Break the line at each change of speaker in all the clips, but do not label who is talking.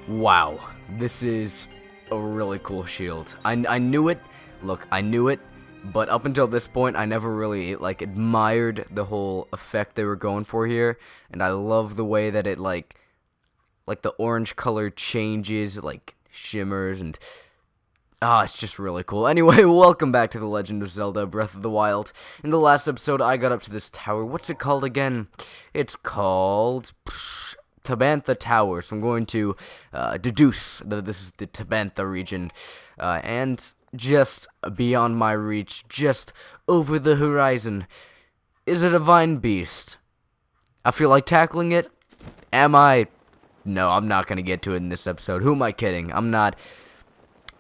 Wow, this is a really cool shield. I knew it. Look, I knew it. But up until this point, I never really, admired the whole effect they were going for here. And I love the way that it, the orange color changes, it, shimmers, and it's just really cool. Anyway, welcome back to The Legend of Zelda Breath of the Wild. In the last episode, I got up to this tower. What's it called again? It's called Tabantha Tower. So I'm going to deduce that this is the Tabantha region. And just beyond my reach, just over the horizon, is a divine beast. I feel like tackling it. Am I? No, I'm not going to get to it in this episode. Who am I kidding? I'm not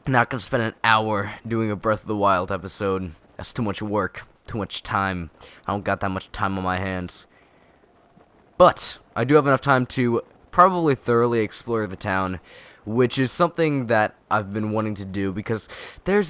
gonna spend an hour doing a Breath of the Wild episode. That's too much work, too much time. I don't got that much time on my hands. But I do have enough time to probably thoroughly explore the town, which is something that I've been wanting to do because there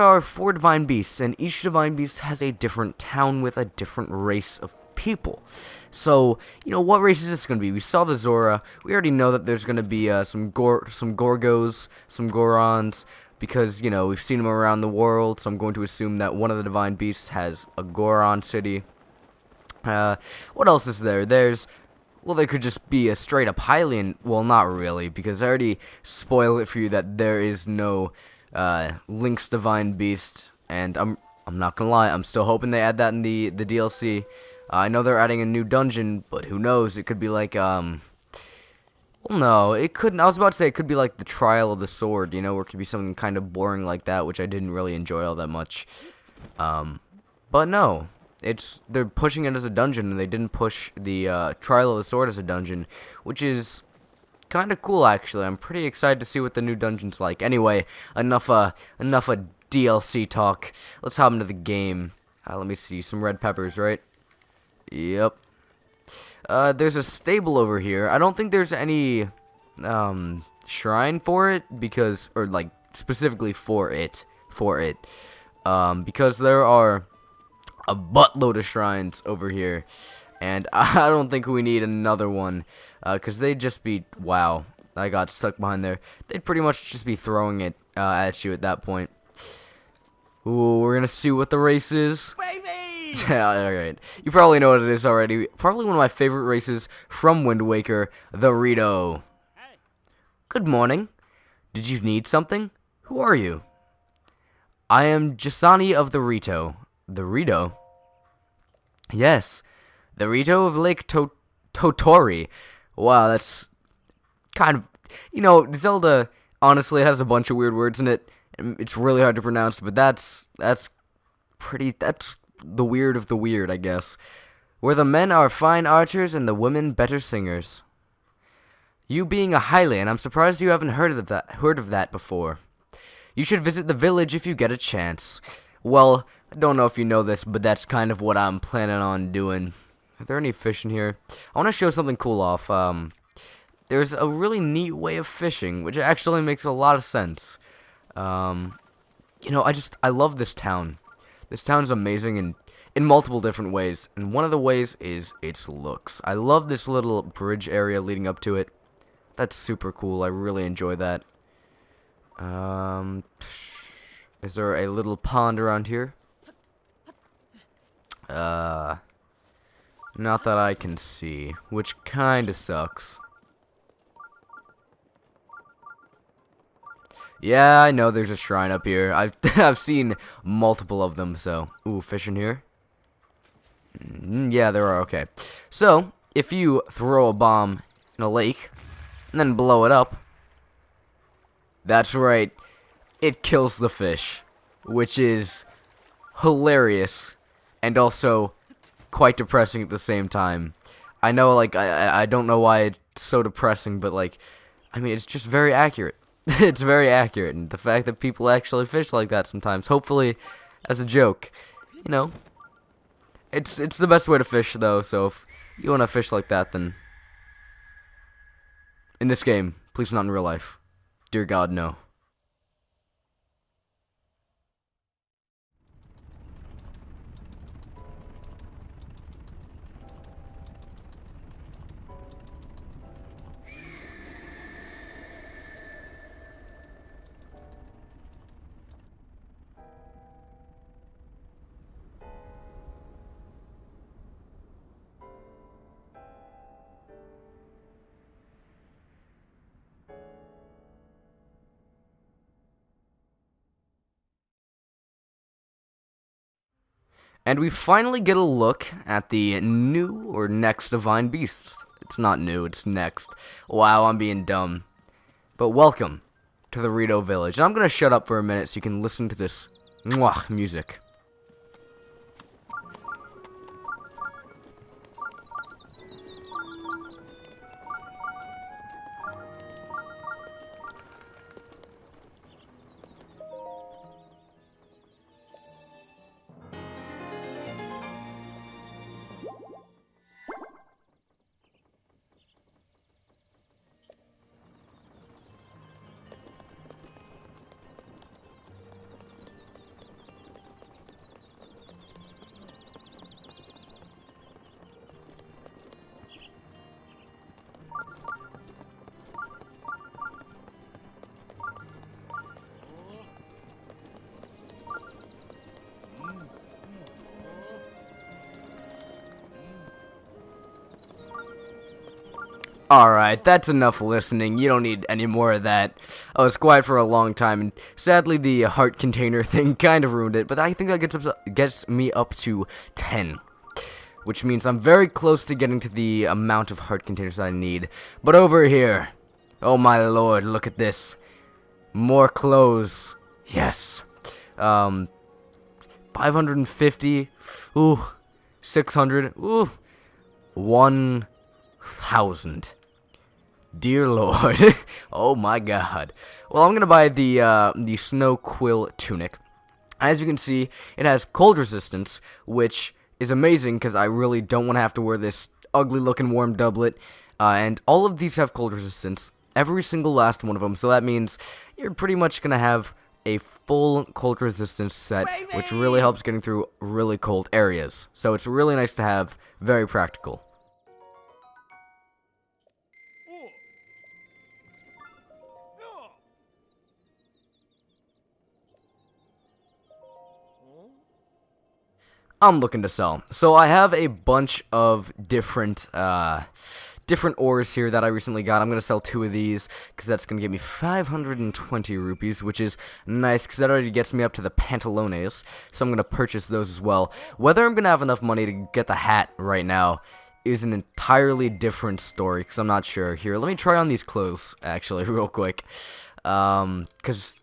are 4 divine beasts, and each divine beast has a different town with a different race of people. So, what race is this going to be? We saw the Zora. We already know that there's going to be some Gorgos, some Gorons, because, we've seen them around the world, so I'm going to assume that one of the divine beasts has a Goron city. What else is there? There could just be a straight-up Hylian. Well, not really, because I already spoiled it for you that there is no Link's divine beast, and I'm not gonna lie, I'm still hoping they add that in the DLC. I know they're adding a new dungeon, but who knows? It could be like, well, no, it couldn't. I was about to say it could be like the Trial of the Sword, where it could be something kind of boring like that, which I didn't really enjoy all that much. But no, they're pushing it as a dungeon, and they didn't push the Trial of the Sword as a dungeon, which is kind of cool, actually. I'm pretty excited to see what the new dungeon's like. Anyway, enough of DLC talk. Let's hop into the game. Let me see, some red peppers, right? Yep. There's a stable over here. I don't think there's any shrine for it specifically for it. Because there are a buttload of shrines over here, and I don't think we need another one, because they'd just be, wow, I got stuck behind there. They'd pretty much just be throwing it at you at that point. Ooh, we're gonna see what the race is. Alright, you probably know what it is already. Probably one of my favorite races from Wind Waker, the Rito. Good morning. Did you need something? Who are you? I am Jasani of the Rito. The Rito? Yes, the Rito of Lake Totori. Wow, that's kind of, Zelda, honestly, it has a bunch of weird words in it. It's really hard to pronounce, but that's the weird of the weird, I guess. Where the men are fine archers and the women better singers. You being a Hylian, I'm surprised you haven't heard of that before. You should visit the village if you get a chance. Well, I don't know if you know this, but that's kind of what I'm planning on doing. Are there any fish in here? I want to show something cool off. There's a really neat way of fishing, which actually makes a lot of sense. I love this town. This town's amazing in multiple different ways, and one of the ways is its looks. I love this little bridge area leading up to it. That's super cool. I really enjoy that. Is there a little pond around here? Not that I can see, which kinda sucks. Yeah, I know there's a shrine up here. I've seen multiple of them, so. Ooh, fish in here? Yeah, there are, okay. So, if you throw a bomb in a lake, and then blow it up, that's right, it kills the fish, which is hilarious, and also quite depressing at the same time. I know, I don't know why it's so depressing, but, it's just very accurate. It's very accurate, and the fact that people actually fish like that sometimes, hopefully as a joke, it's the best way to fish, though, so if you want to fish like that, then in this game, please not in real life. Dear God, no. And we finally get a look at the new or next divine beasts. It's not new, it's next. Wow, I'm being dumb. But welcome to the Rito village. And I'm gonna shut up for a minute so you can listen to this music. Alright, that's enough listening. You don't need any more of that. I was quiet for a long time, and sadly the heart container thing kind of ruined it, but I think that gets me up to 10. Which means I'm very close to getting to the amount of heart containers that I need. But over here, oh my lord, look at this. More clothes. Yes. 550. Ooh. 600. Ooh. 1,000. Dear Lord. Oh my god. Well, I'm gonna buy the snow quill tunic. As you can see, it has cold resistance, which is amazing because I really don't want to have to wear this ugly looking warm doublet. And all of these have cold resistance. Every single last one of them. So that means you're pretty much gonna have a full cold resistance set, which really helps getting through really cold areas. So it's really nice to have. Very practical. I'm looking to sell. So I have a bunch of different ores here that I recently got. I'm going to sell 2 of these because that's going to give me 520 rupees, which is nice because that already gets me up to the pantalones. So I'm going to purchase those as well. Whether I'm going to have enough money to get the hat right now is an entirely different story because I'm not sure. Here, let me try on these clothes, actually, real quick. Because,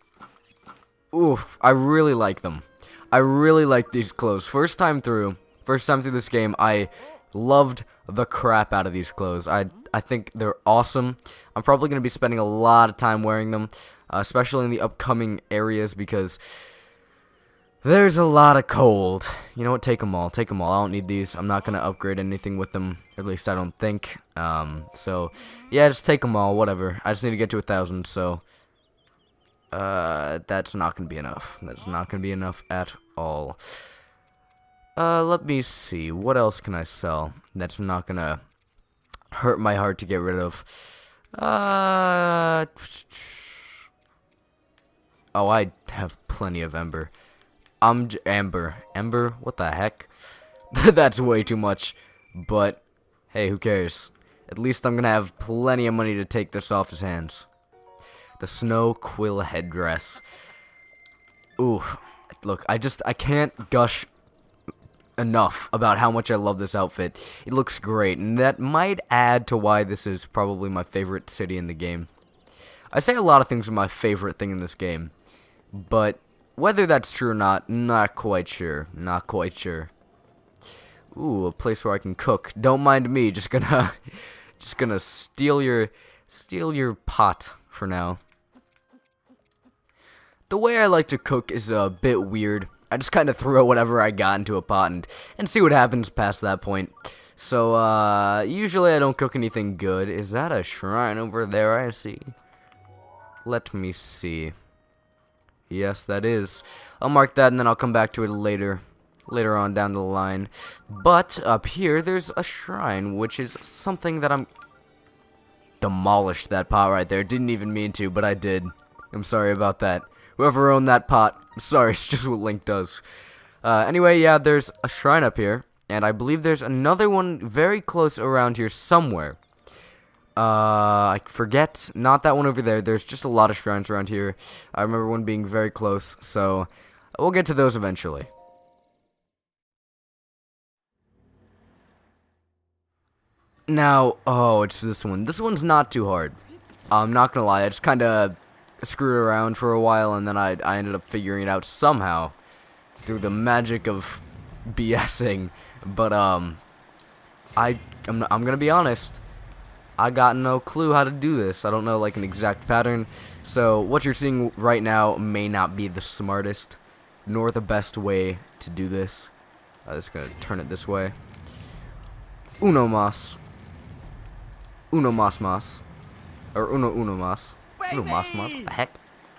oof, I really like them. I really like these clothes. First time through this game, I loved the crap out of these clothes. I think they're awesome. I'm probably going to be spending a lot of time wearing them, especially in the upcoming areas because there's a lot of cold. You know what? Take them all. Take them all. I don't need these. I'm not going to upgrade anything with them. At least I don't think. So, yeah, just take them all. Whatever. I just need to get to 1,000, so that's not going to be enough. That's not going to be enough at all. Let me see. What else can I sell that's not going to hurt my heart to get rid of? Oh, I have plenty of ember. Amber. Ember? What the heck? That's way too much. But, hey, who cares? At least I'm going to have plenty of money to take this off his hands. The snow quill headdress. Ooh, look, I can't gush enough about how much I love this outfit. It looks great, and that might add to why this is probably my favorite city in the game. I say a lot of things are my favorite thing in this game, but whether that's true or not quite sure. Not quite sure. Ooh, a place where I can cook. Don't mind me, just gonna steal your pot for now. The way I like to cook is a bit weird. I just kind of throw whatever I got into a pot and see what happens past that point. So, usually I don't cook anything good. Is that a shrine over there I see? Let me see. Yes, that is. I'll mark that and then I'll come back to it later on down the line. But up here, there's a shrine, which is something that I'm... Demolished that pot right there. Didn't even mean to, but I did. I'm sorry about that. Whoever owned that pot, I'm sorry, it's just what Link does. Anyway, yeah, there's a shrine up here, and I believe there's another one very close around here somewhere. I forget, not that one over there. There's just a lot of shrines around here. I remember one being very close, so we'll get to those eventually. Now, oh, it's this one. This one's not too hard. I'm not gonna lie, I just kind of screwed around for a while, and then I ended up figuring it out somehow through the magic of BSing. But I'm gonna be honest. I got no clue how to do this. I don't know like an exact pattern. So what you're seeing right now may not be the smartest nor the best way to do this. I'm just gonna turn it this way. Uno mas. Uno mas mas. Or uno mas. Uno mas mas. What the heck?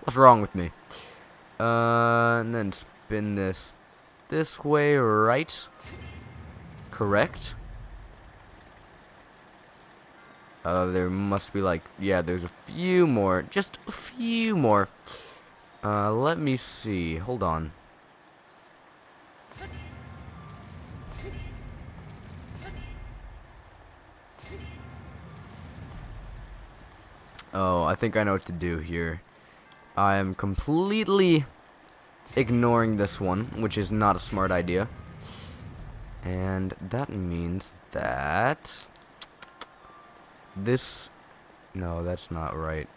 What's wrong with me? And then spin this way, right? Correct? There must be like, yeah, there's a few more. Just a few more. Let me see. Hold on. Oh, I think I know what to do here. I am completely ignoring this one, which is not a smart idea. And that means that this... No, that's not right.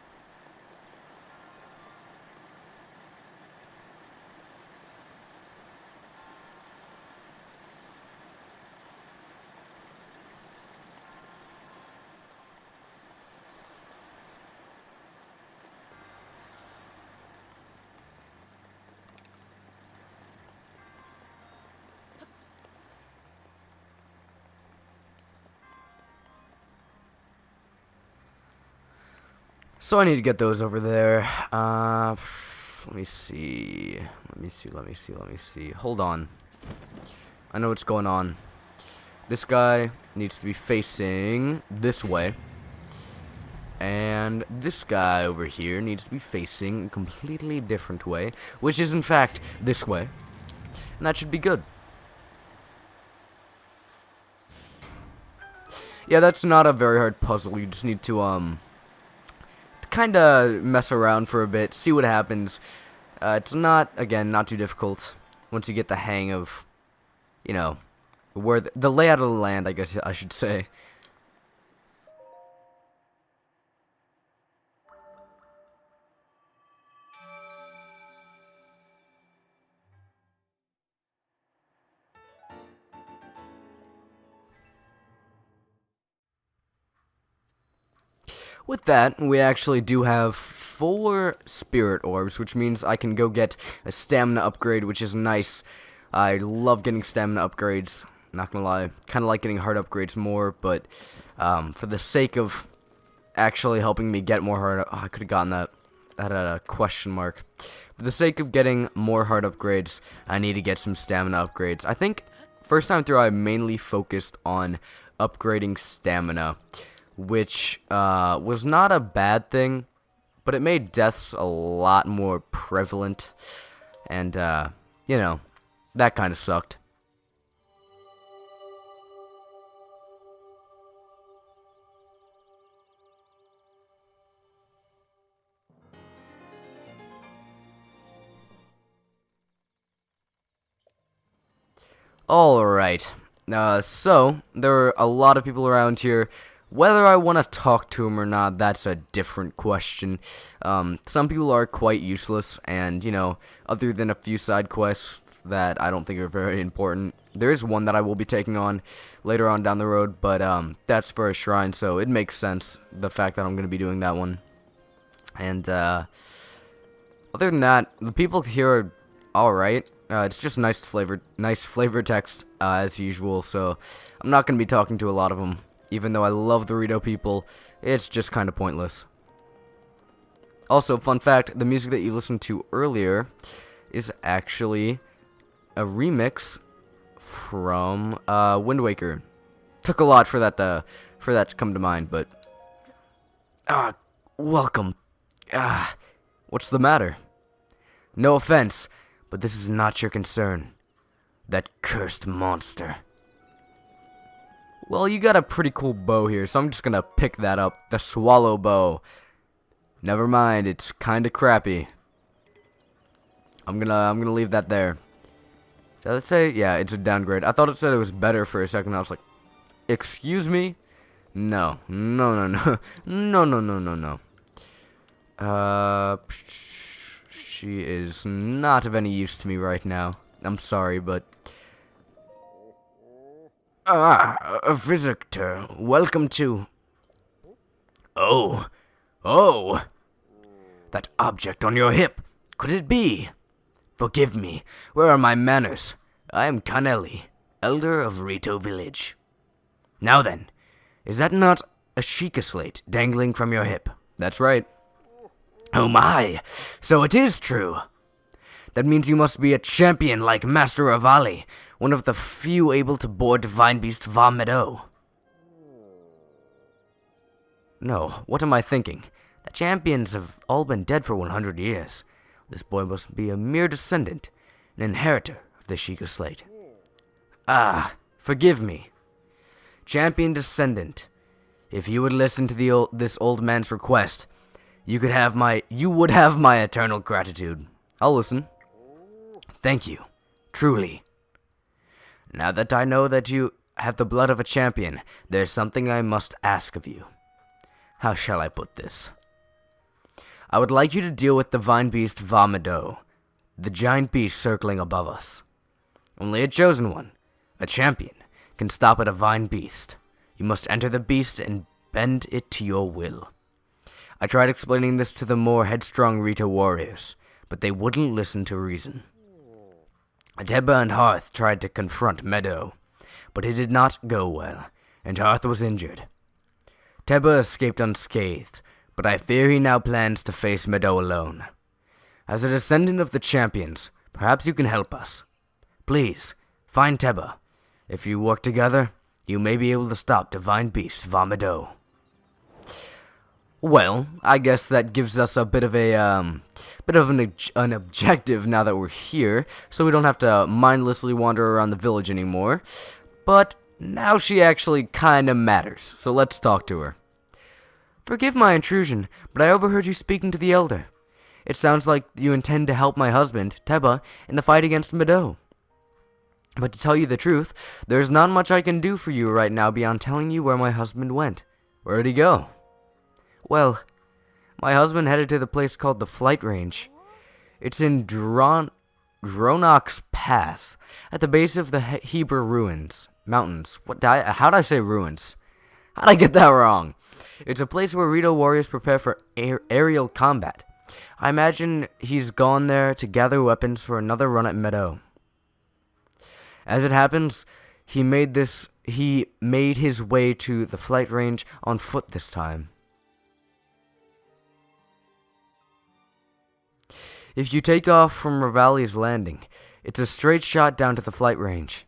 So I need to get those over there. Let me see. Let me see. Hold on. I know what's going on. This guy needs to be facing this way. And this guy over here needs to be facing a completely different way, which is in fact this way. And that should be good. Yeah, that's not a very hard puzzle. You just need to kind of mess around for a bit, see what happens. It's not, again, not too difficult once you get the hang of, you know, where the layout of the land, I guess I should say. With that, we actually do have 4 spirit orbs, which means I can go get a stamina upgrade, which is nice. I love getting stamina upgrades, not gonna lie. Kind of like getting heart upgrades more, but for the sake of actually helping me get more heart, I could have gotten that at a question mark. For the sake of getting more heart upgrades, I need to get some stamina upgrades. I think first time through I mainly focused on upgrading stamina, which was not a bad thing, but it made deaths a lot more prevalent, and you know, that kind of sucked. Alright, so there are a lot of people around here. Whether I want to talk to them or not, that's a different question. Some people are quite useless, and, you know, other than a few side quests that I don't think are very important. There is one that I will be taking on later on down the road, but that's for a shrine, so it makes sense, the fact that I'm going to be doing that one. And other than that, the people here are alright. It's just nice flavor text, as usual, so I'm not going to be talking to a lot of them. Even though I love the Rito people, it's just kind of pointless. Also, fun fact, the music that you listened to earlier is actually a remix from Wind Waker. Took a lot for that to come to mind, but welcome. What's the matter? No offense, but this is not your concern. That cursed monster. Well, you got a pretty cool bow here, so I'm just gonna pick that up. The swallow bow. Never mind, it's kinda crappy. I'm gonna leave that there. Did it say? Yeah, it's a downgrade. I thought it said it was better for a second. I was like, excuse me? No, no, no, no, no, no, no, no, no. She is not of any use to me right now. I'm sorry, but... a visitor. Welcome to... Oh, oh! That object on your hip. Could it be? Forgive me. Where are my manners? I am Kaneli, elder of Rito village. Now then, is that not a Sheikah slate dangling from your hip? That's right. Oh my, so it is true. That means you must be a champion like Master Revali, one of the few able to board Divine Beast Va Meadow. No, what am I thinking? The champions have all been dead for 100 years. This boy must be a mere descendant, an inheritor of the Sheikah slate. Ah, forgive me. Champion descendant, if you would listen to this old man's request, you would have my eternal gratitude. I'll listen. Thank you, truly. Now that I know that you have the blood of a champion, there's something I must ask of you. How shall I put this? I would like you to deal with the Divine Beast Va Meadow, the giant beast circling above us. Only a chosen one, a champion, can stop a divine beast. You must enter the beast and bend it to your will. I tried explaining this to the more headstrong Rito warriors, but they wouldn't listen to reason. Teba and Hearth tried to confront Meadow, but it did not go well, and Hearth was injured. Teba escaped unscathed, but I fear he now plans to face Meadow alone. As a descendant of the champions, perhaps you can help us. Please, find Teba. If you work together, you may be able to stop Divine Beast Va Meadow. Well, I guess that gives us a bit of an objective now that we're here, so we don't have to mindlessly wander around the village anymore. But now she actually kinda matters, so let's talk to her. Forgive my intrusion, but I overheard you speaking to the elder. It sounds like you intend to help my husband, Teba, in the fight against Meadow. But to tell you the truth, there's not much I can do for you right now beyond telling you where my husband went. Where'd he go? Well, my husband headed to the place called the Flight Range. It's in Dronok's Pass, at the base of the Hebrew Mountains. How'd I say ruins? How'd I get that wrong? It's a place where Rito warriors prepare for aerial combat. I imagine he's gone there to gather weapons for another run at Meadow. As it happens, he made his way to the Flight Range on foot this time. If you take off from Revali's Landing, it's a straight shot down to the Flight Range.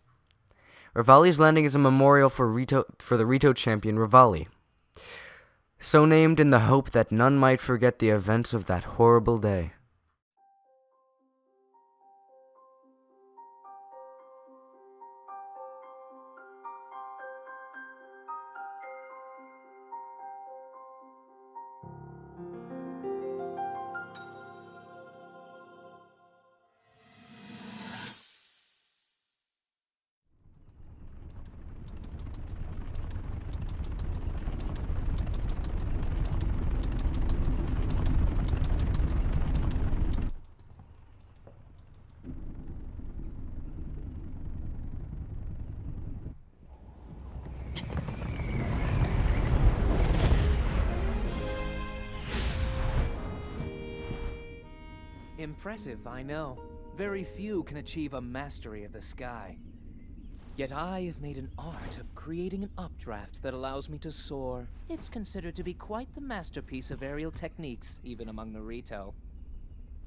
Revali's Landing is a memorial for the Rito champion Revali, so named in the hope that none might forget the events of that horrible day.
Impressive, I know. Very few can achieve a mastery of the sky. Yet I have made an art of creating an updraft that allows me to soar. It's considered to be quite the masterpiece of aerial techniques, even among the Rito.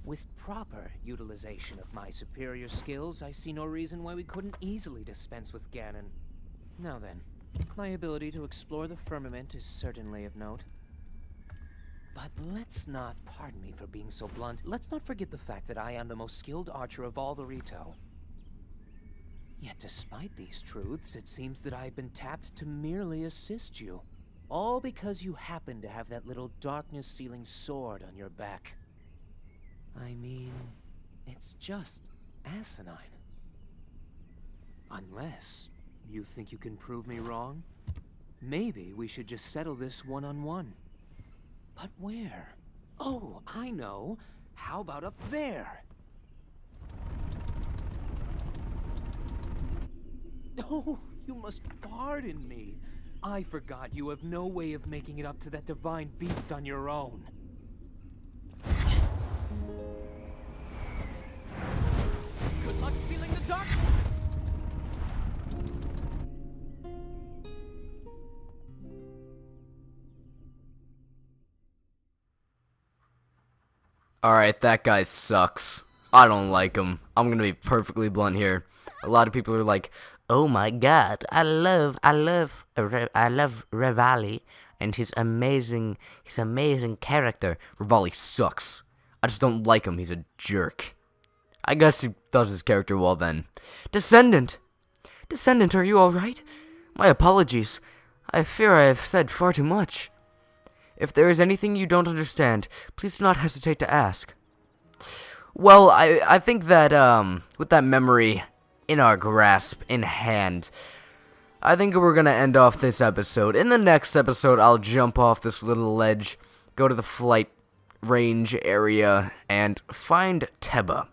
With proper utilization of my superior skills, I see no reason why we couldn't easily dispense with Ganon. Now then, my ability to explore the firmament is certainly of note. But pardon me for being so blunt, let's not forget the fact that I am the most skilled archer of all the Rito. Yet despite these truths, it seems that I've been tapped to merely assist you. All because you happen to have that little darkness-sealing sword on your back. I mean, it's just asinine. Unless you think you can prove me wrong? Maybe we should just settle this one-on-one. But where? Oh, I know. How about up there? Oh, you must pardon me. I forgot you have no way of making it up to that divine beast on your own. Good luck sealing the darkness!
Alright, that guy sucks. I don't like him. I'm gonna be perfectly blunt here. A lot of people are like, oh my god, I love Revali and his amazing character. Revali sucks. I just don't like him, he's a jerk. I guess he does his character well then. Descendant, are you alright? My apologies. I fear I have said far too much. If there is anything you don't understand, please do not hesitate to ask. Well, I think that, with that memory in our grasp, in hand, I think we're gonna end off this episode. In the next episode, I'll jump off this little ledge, go to the flight range area, and find Teba.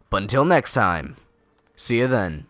But until next time, see you then.